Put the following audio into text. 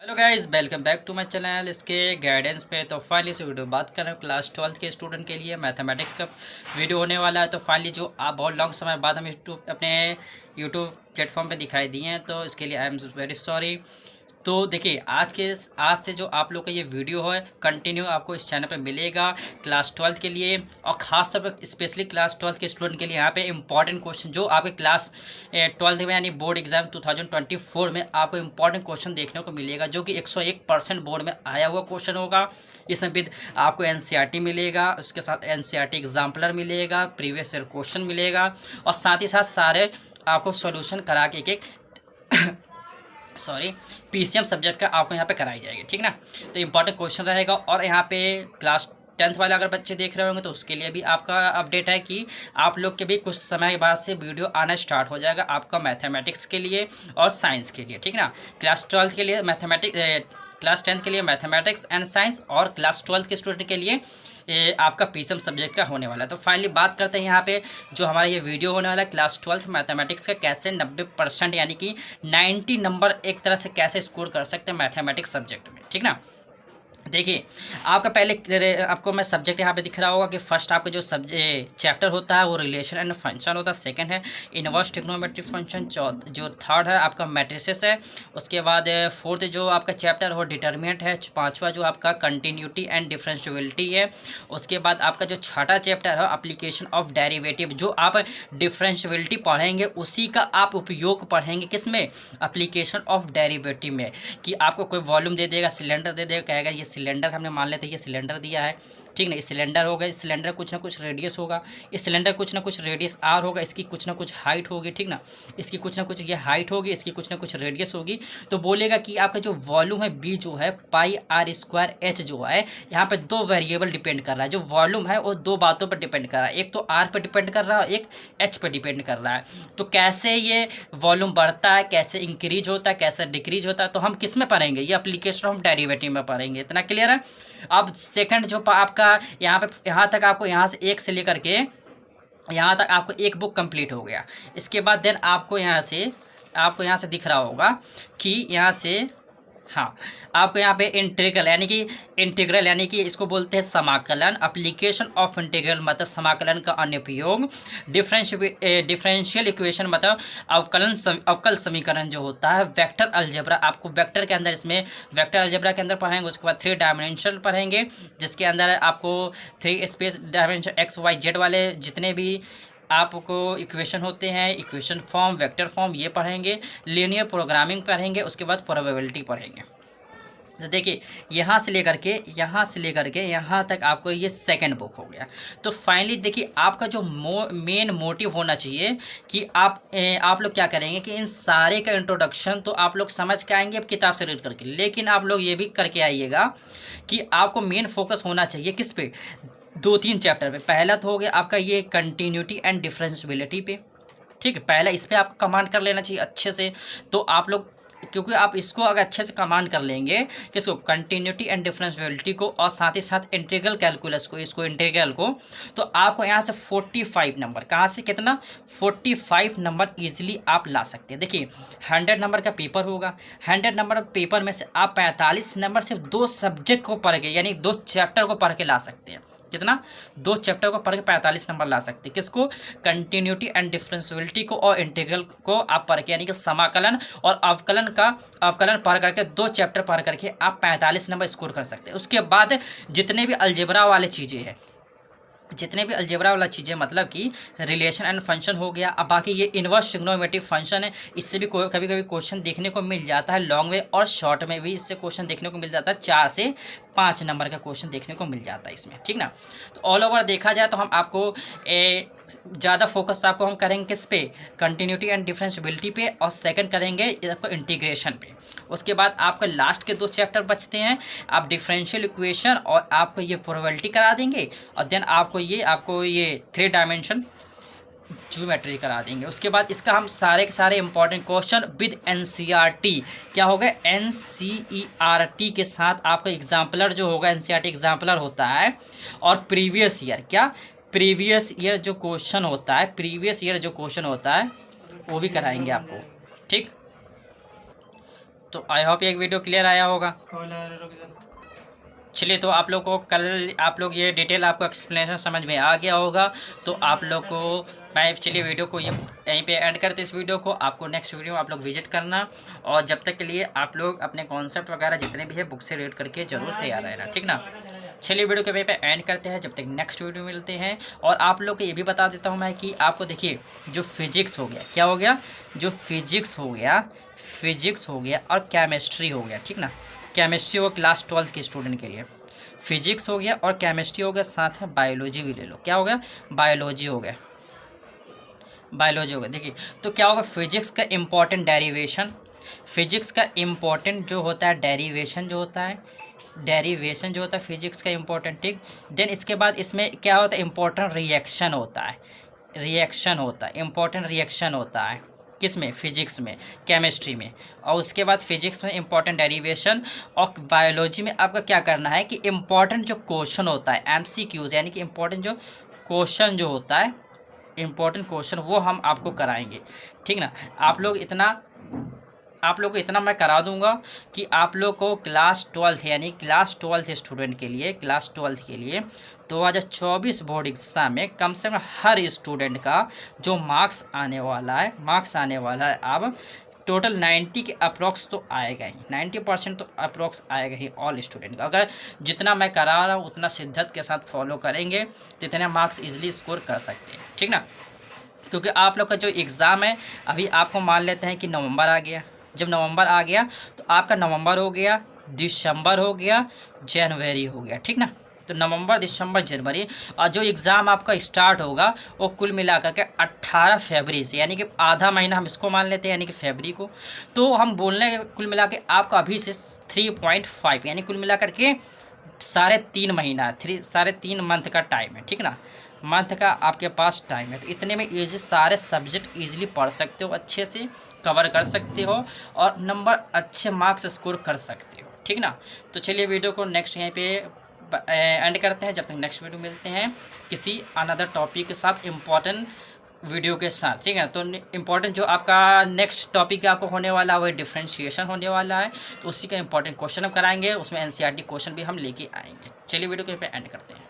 Hello guys, welcome back to my channel इसके guidance पे। तो फाइनली से वीडियो बात कर रहे हैं क्लास 12 के स्टूडेंट के लिए मैथमेटिक्स का वीडियो होने वाला है। तो फाइनली जो आप बहुत लॉन्ग समय बाद हम अपने यूट्यूब प्लेटफॉर्म पे दिखाई दिए हैं, तो इसके लिए आई एम वेरी सॉरी। तो देखिए आज से जो आप लोग का ये वीडियो है कंटिन्यू आपको इस चैनल पे मिलेगा क्लास 12 के लिए, और ख़ास तौर पर स्पेशली क्लास 12 के स्टूडेंट के लिए यहाँ पे इंपॉर्टेंट क्वेश्चन जो आपके क्लास 12 में यानी बोर्ड एग्जाम 2024 में आपको इंपॉर्टेंट क्वेश्चन देखने को मिलेगा, जो कि 101% बोर्ड में आया हुआ क्वेश्चन होगा। इसमें विद आपको एनसीईआरटी मिलेगा, उसके साथ एनसीईआरटी एग्जाम्पलर मिलेगा, प्रीवियस ईयर क्वेश्चन मिलेगा, और साथ ही साथ सारे आपको सोल्यूशन करा के एक पीसीएम सब्जेक्ट का आपको यहाँ पे कराई जाएगी, ठीक ना। तो इंपॉर्टेंट क्वेश्चन रहेगा। और यहाँ पे क्लास 10th वाले अगर बच्चे देख रहे होंगे तो उसके लिए भी आपका अपडेट है कि आप लोग के भी कुछ समय बाद से वीडियो आना स्टार्ट हो जाएगा आपका मैथमेटिक्स के लिए और साइंस के लिए, ठीक ना। क्लास 12 के लिए क्लास 10th के लिए मैथमेटिक्स एंड साइंस, और क्लास 12 के स्टूडेंट के लिए ये आपका पीसीएम सब्जेक्ट का होने वाला है। तो फाइनली बात करते हैं यहाँ पे जो हमारा ये वीडियो होने वाला है क्लास 12 मैथमेटिक्स का, कैसे 90% यानी कि 90 नंबर एक तरह से कैसे स्कोर कर सकते हैं मैथमेटिक्स सब्जेक्ट में, ठीक ना। देखिए आपका पहले आपको मैं सब्जेक्ट यहाँ पे दिख रहा होगा कि फर्स्ट आपका जो चैप्टर होता है वो रिलेशन एंड फंक्शन होता है, सेकंड है इनवर्स ट्रिग्नोमेट्रिक फंक्शन, जो थर्ड है आपका मैट्रिसेस है, उसके बाद फोर्थ जो आपका चैप्टर हो डिटर्मिनेंट है, पांचवा जो आपका कंटिन्यूटी एंड डिफरेंशियबिलिटी है, उसके बाद आपका जो छठा चैप्टर है एप्लीकेशन ऑफ डेरिवेटिव, जो आप डिफरेंशियबिलिटी पढ़ेंगे उसी का आप उपयोग पढ़ेंगे किस में, एप्लीकेशन ऑफ डेरिवेटिव में। कि आपको कोई वॉल्यूम दे देगा, सिलेंडर दे देगा, कहेगा ये सिलेंडर हमने मान लेते हैं ये सिलेंडर दिया है, ठीक ना। इस सिलेंडर होगा, इस सिलेंडर कुछ ना कुछ रेडियस होगा, इस सिलेंडर कुछ ना कुछ रेडियस आर होगा, इसकी कुछ ना कुछ हाइट होगी, ठीक ना। इसकी कुछ ना कुछ ये हाइट होगी, इसकी कुछ ना कुछ रेडियस होगी। तो बोलेगा कि आपका जो वॉल्यूम है बी जो है पाई आर स्क्वायर एच जो है, यहाँ पे दो वेरिएबल डिपेंड कर रहा है। जो वॉल्यूम है वो दो बातों पर डिपेंड कर रहा है, एक तो आर पर डिपेंड कर रहा है, एक एच पर डिपेंड कर रहा है। तो कैसे ये वॉल्यूम बढ़ता है, कैसे इंक्रीज होता है, कैसे डिक्रीज होता है, तो हम किस में पढ़ेंगे, ये एप्लीकेशन ऑफ डेरिवेटिव में पढ़ेंगे। इतना क्लियर है। अब सेकंड जो आपका यहाँ तक आपको यहाँ से एक से लेकर के यहाँ तक आपको एक बुक कंप्लीट हो गया। इसके बाद देन आपको यहाँ से दिख रहा होगा कि यहाँ से हाँ आपको यहाँ पे इंटीग्रल यानी कि इसको बोलते हैं समाकलन, एप्लीकेशन ऑफ इंटीग्रल मतलब समाकलन का अनुप्रयोग, डिफरेंशियल इक्वेशन मतलब अवकल समीकरण जो होता है, वेक्टर अलजेब्रा आपको वेक्टर के अंदर इसमें वेक्टर अलजेब्रा के अंदर पढ़ेंगे। उसके बाद 3 डायमेंशन पढ़ेंगे, जिसके अंदर आपको 3 space dimension X Y Z वाले जितने भी आपको इक्वेशन होते हैं, इक्वेशन फॉर्म, वेक्टर फॉर्म, ये पढ़ेंगे। लीनियर प्रोग्रामिंग पढ़ेंगे, उसके बाद प्रोबेबिलिटी पढ़ेंगे। तो देखिए यहाँ से लेकर के यहाँ तक आपको ये सेकंड बुक हो गया। तो फाइनली देखिए आपका जो मेन मोटिव होना चाहिए कि आप लोग क्या करेंगे कि इन सारे का इंट्रोडक्शन तो आप लोग समझ के आएंगे अब किताब से रीड करके, लेकिन आप लोग ये भी करके आइएगा कि आपको मेन फोकस होना चाहिए किस पे, 2-3 चैप्टर पे। पहला तो हो गया आपका ये कंटिन्यूटी एंड डिफरेंशियबिलिटी पे, ठीक है। पहला इस पे आपको कमांड कर लेना चाहिए अच्छे से। तो आप लोग क्योंकि आप इसको अगर अच्छे से कमांड कर लेंगे किसको, कंटिन्यूटी एंड डिफरेंशियबिलिटी को, और साथ ही साथ इंटीग्रल कैलकुलस को, इसको इंटीग्रल को, तो आपको यहाँ से 45 नंबर, कहाँ से कितना, 45 नंबर ईजिली आप ला सकते हैं। देखिए 100 नंबर का पेपर होगा, 100 नंबर पेपर में से आप 45 नंबर सिर्फ 2 सब्जेक्ट को पढ़ के यानी 2 चैप्टर को पढ़ के ला सकते हैं। कितना, 2 चैप्टर को पढ़ के 45 नंबर ला सकते हैं। किसको, कंटिन्यूटी एंड डिफरेंशियबिलिटी को और इंटीग्रल को आप पढ़ के यानी कि समाकलन और अवकलन पढ़ करके 2 चैप्टर पढ़ करके आप 45 नंबर स्कोर कर सकते हैं। उसके बाद जितने भी अलजेब्रा वाले चीज़ें हैं, मतलब कि रिलेशन एंड फंक्शन हो गया। अब बाकी ये इनवर्स ट्रिग्नोमेट्रिक फंक्शन है, इससे भी कभी कभी क्वेश्चन देखने को मिल जाता है लॉन्ग में, और शॉर्ट में भी इससे क्वेश्चन देखने को मिल जाता है। 4 से 5 नंबर का क्वेश्चन देखने को मिल जाता है इसमें, ठीक ना। तो ऑल ओवर देखा जाए तो हम आपको ज़्यादा फोकस आपको हम करेंगे किस पे, कंटिन्यूटी एंड डिफरेंशियबिलिटी पे, और सेकंड करेंगे आपको इंटीग्रेशन पे। उसके बाद आपको लास्ट के 2 चैप्टर बचते हैं, आप डिफरेंशियल इक्वेशन और आपको ये प्रोबेबिलिटी करा देंगे, और देन आपको ये 3 डायमेंशन ज्योमेट्री करा देंगे। उसके बाद इसका हम सारे के सारे इंपॉर्टेंट क्वेश्चन विद एनसीईआरटी, क्या होगा, एनसीईआरटी के साथ आपका एग्जाम्पलर जो होगा, एनसीईआरटी एग्जाम्पलर होता है, और प्रीवियस ईयर जो क्वेश्चन होता है वो भी कराएंगे आपको, ठीक। तो आई होप ये वीडियो क्लियर आया होगा। चलिए, तो आप लोग को कल आप लोग ये डिटेल आपको एक्सप्लेनेशन समझ में आ गया होगा। तो आप लोग को मैं चलिए वीडियो को ये यहीं पे एंड करते इस वीडियो को। आपको नेक्स्ट वीडियो आप लोग विजिट करना, और जब तक के लिए आप लोग अपने कॉन्सेप्ट वगैरह जितने भी है बुक से रीड करके जरूर तैयार रहना, ठीक ना। चलिए वीडियो के पे एंड करते हैं, जब तक नेक्स्ट वीडियो मिलते हैं। और आप लोग को ये भी बता देता हूँ मैं कि आपको देखिए जो फिजिक्स हो गया, क्या हो गया, जो फिजिक्स हो गया और केमिस्ट्री हो गया, ठीक ना। केमिस्ट्री हो क्लास 12 के स्टूडेंट के लिए, फिजिक्स हो गया और केमिस्ट्री हो गया, साथ में बायोलॉजी भी ले लो। क्या हो गया, बायोलॉजी हो गया। देखिए तो क्या होगा, फिजिक्स का इम्पोर्टेंट डेरिवेशन, फिजिक्स का इम्पोर्टेंट जो होता है डेरिवेशन जो होता है फिजिक्स का इम्पोर्टेंट, ठीक। देन इसके बाद इसमें क्या होता है, इम्पोर्टेंट रिएक्शन होता है, इम्पोर्टेंट रिएक्शन होता है किसमें, फिजिक्स में, केमिस्ट्री में। और उसके बाद फिजिक्स में इम्पोर्टेंट डेरिवेशन, और बायोलॉजी में आपका क्या करना है कि इम्पोर्टेंट जो क्वेश्चन होता है MCQs, यानी कि इम्पोर्टेंट जो क्वेश्चन जो होता है, इम्पोर्टेंट क्वेश्चन वो हम आपको कराएंगे, ठीक ना। आप लोग को इतना मैं करा दूंगा कि आप लोग को क्लास 12 यानी क्लास 12 स्टूडेंट के लिए, क्लास 12 के लिए 2024 बोर्ड एग्ज़ाम में कम से कम हर स्टूडेंट का जो मार्क्स आने वाला है अब टोटल 90 के अप्रॉक्स तो आएगा ही, 90% तो अप्रॉक्स आएगा ही ऑल स्टूडेंट का। अगर जितना मैं करा रहा हूँ उतना शिद्दत के साथ फॉलो करेंगे तो इतने मार्क्स इजीली स्कोर कर सकते हैं, ठीक ना। क्योंकि आप लोग का जो एग्ज़ाम है अभी आपको मान लेते हैं कि नवंबर आ गया, जब नवंबर आ गया तो आपका नवंबर हो गया, दिसंबर हो गया, जनवरी हो गया, ठीक ना। तो नवंबर, दिसंबर, जनवरी, और जो एग्ज़ाम आपका स्टार्ट होगा वो कुल मिलाकर के 18 फरवरी से, यानी कि आधा महीना हम इसको मान लेते हैं, यानी कि फरवरी को। तो हम बोलने कुल मिला के आपका अभी से 3.5 यानी कुल मिला करके 3.5 महीना, 3.5 मंथ का टाइम है, ठीक ना। मंथ का आपके पास टाइम है, तो इतने में इजी सारे सब्जेक्ट इजीली पढ़ सकते हो, अच्छे से कवर कर सकते हो और नंबर अच्छे मार्क्स स्कोर कर सकते हो, ठीक ना। तो चलिए वीडियो को नेक्स्ट यहीं पे एंड करते हैं, जब तक नेक्स्ट वीडियो मिलते हैं किसी अनदर टॉपिक के साथ, इम्पॉर्टेंट वीडियो के साथ, ठीक है। तो इम्पॉर्टेंट जो आपका नेक्स्ट टॉपिक आपको होने वाला है वो डिफरेंशिएशन होने वाला है, तो उसी का इम्पॉर्टेंट क्वेश्चन हम कराएंगे, उसमें NCERT क्वेश्चन भी हम लेके आएंगे। चलिए वीडियो को यहाँ पे एंड करते हैं।